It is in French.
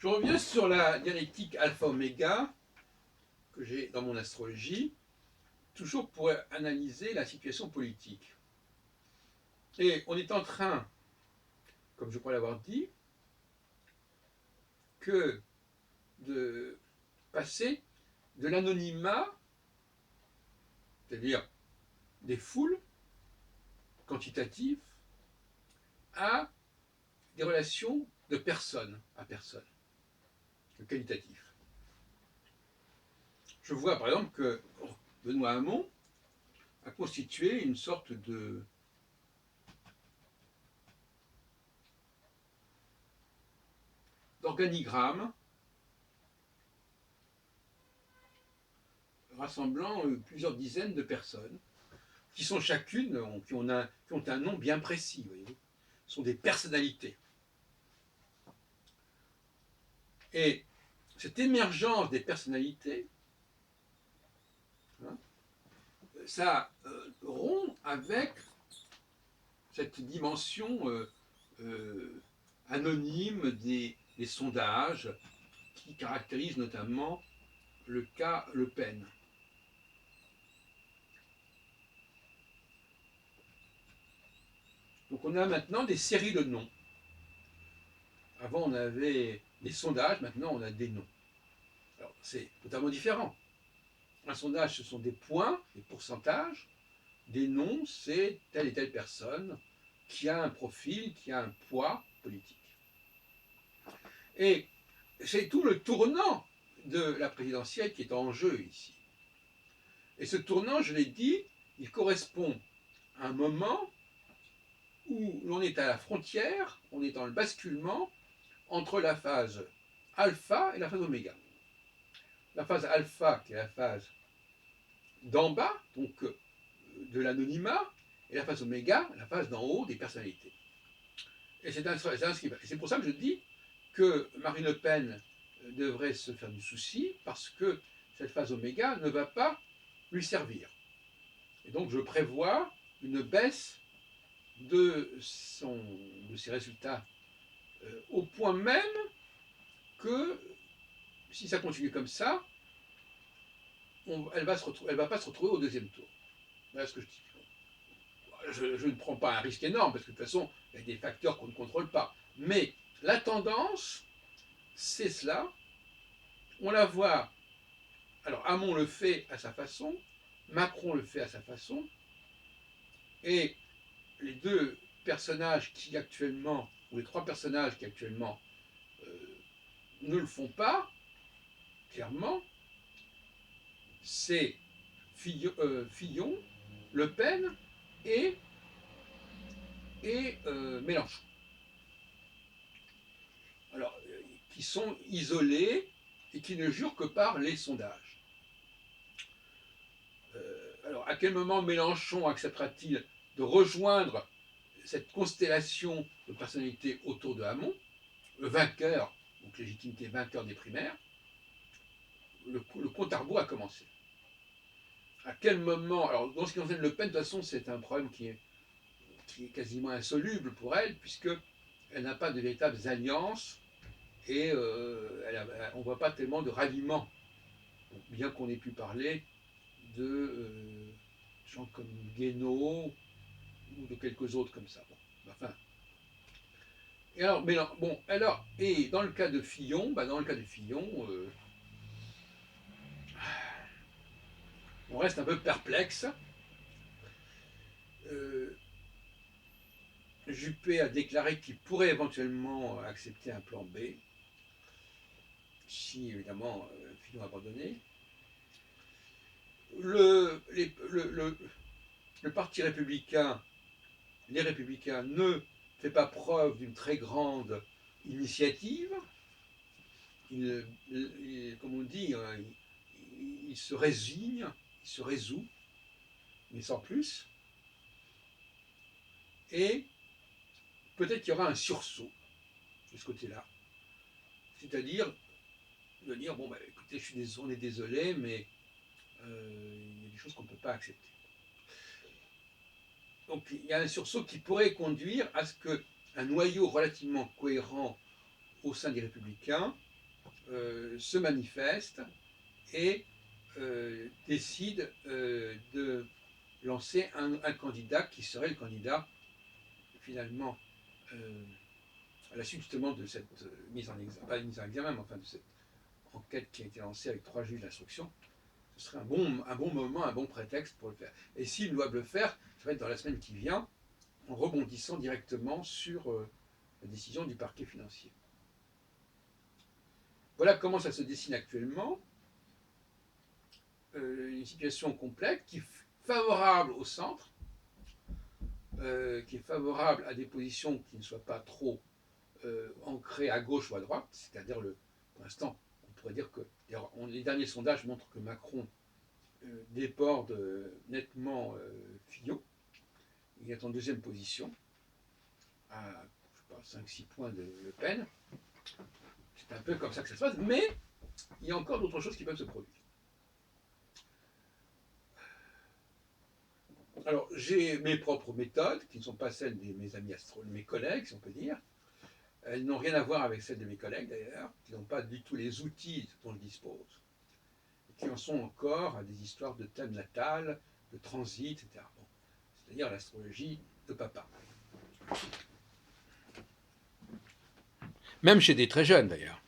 Je reviens sur la dialectique alpha-oméga que j'ai dans mon astrologie, toujours pour analyser la situation politique. Et on est en train, comme je crois l'avoir dit, que de passer de l'anonymat, c'est-à-dire des foules quantitatives, à des relations de personne à personne, de qualitatif. Je vois par exemple que Benoît Hamon a constitué une sorte d'organigramme rassemblant plusieurs dizaines de personnes qui sont chacune, qui ont un nom bien précis, voyez-vous, sont des personnalités. Et cette émergence des personnalités, hein, ça rompt avec cette dimension anonyme des sondages qui caractérisent notamment le cas Le Pen. Donc on a maintenant des séries de noms. Avant on avait des sondages, maintenant on a des noms. Alors c'est totalement différent. Un sondage, ce sont des points, des pourcentages. Des noms, c'est telle et telle personne qui a un profil, qui a un poids politique. Et c'est tout le tournant de la présidentielle qui est en jeu ici. Et ce tournant, je l'ai dit, il correspond à un moment où l'on est à la frontière, on est dans le basculement entre la phase alpha et la phase oméga. La phase alpha, qui est la phase d'en bas, donc de l'anonymat, et la phase oméga, la phase d'en haut des personnalités. Et c'est pour ça que je dis que Marine Le Pen devrait se faire du souci, parce que cette phase oméga ne va pas lui servir. Et donc je prévois une baisse de ses résultats au point même que si ça continue comme ça, elle ne va pas se retrouver au deuxième tour. Voilà ce que je dis. Je ne prends pas un risque énorme, parce que de toute façon, il y a des facteurs qu'on ne contrôle pas. Mais la tendance, c'est cela. On la voit. Alors, Hamon le fait à sa façon, Macron le fait à sa façon, et les deux personnages qui actuellement, ou les trois personnages qui actuellement ne le font pas, clairement, c'est Fillon, Le Pen et Mélenchon. Alors, qui sont isolés et qui ne jurent que par les sondages. Alors, à quel moment Mélenchon acceptera-t-il de rejoindre cette constellation de personnalités autour de Hamon, le vainqueur, donc légitimité vainqueur des primaires? Le compte à rebours a commencé. À quel moment, alors dans ce qui concerne Le Pen, de toute façon, c'est un problème qui est quasiment insoluble pour elle, puisqu'elle n'a pas de véritables alliances et on ne voit pas tellement de ralliement, bien qu'on ait pu parler de gens comme Guénaud ou de quelques autres comme ça. Bon, enfin. Et alors, mais non, bon, alors, et dans le cas de Fillon, on reste un peu perplexe. Juppé a déclaré qu'il pourrait éventuellement accepter un plan B, si évidemment Fillon abandonnait. Le parti républicain, les républicains, ne fait pas preuve d'une très grande initiative. Comme on dit, il se résigne, il se résout, mais sans plus. Et peut-être qu'il y aura un sursaut de ce côté-là. C'est-à-dire de dire, bon, bah, écoutez, on est désolé, mais il y a des choses qu'on ne peut pas accepter. Donc il y a un sursaut qui pourrait conduire à ce qu'un noyau relativement cohérent au sein des Républicains se manifeste et décide de lancer un candidat qui serait le candidat finalement à la suite justement de cette mise en examen, pas mise en examen, mais enfin de cette enquête qui a été lancée avec 3 juges d'instruction. Ce serait un bon moment, un bon prétexte pour le faire. Et s'ils doivent le faire, ça va être dans la semaine qui vient, en rebondissant directement sur la décision du parquet financier. Voilà comment ça se dessine actuellement. Une situation complexe qui est favorable au centre, qui est favorable à des positions qui ne soient pas trop ancrées à gauche ou à droite, c'est-à-dire pour l'instant, on pourrait dire que les derniers sondages montrent que Macron déborde nettement Fillon. Il est en deuxième position, à 5-6 points de Le Pen. C'est un peu comme ça que ça se passe, mais il y a encore d'autres choses qui peuvent se produire. Alors, j'ai mes propres méthodes, qui ne sont pas celles de mes amis astrologues, mes collègues, si on peut dire. Elles n'ont rien à voir avec celles de mes collègues, d'ailleurs, qui n'ont pas du tout les outils dont je dispose, et qui en sont encore à des histoires de thème natal, de transit, etc. Bon. C'est-à-dire l'astrologie de papa. Même chez des très jeunes, d'ailleurs.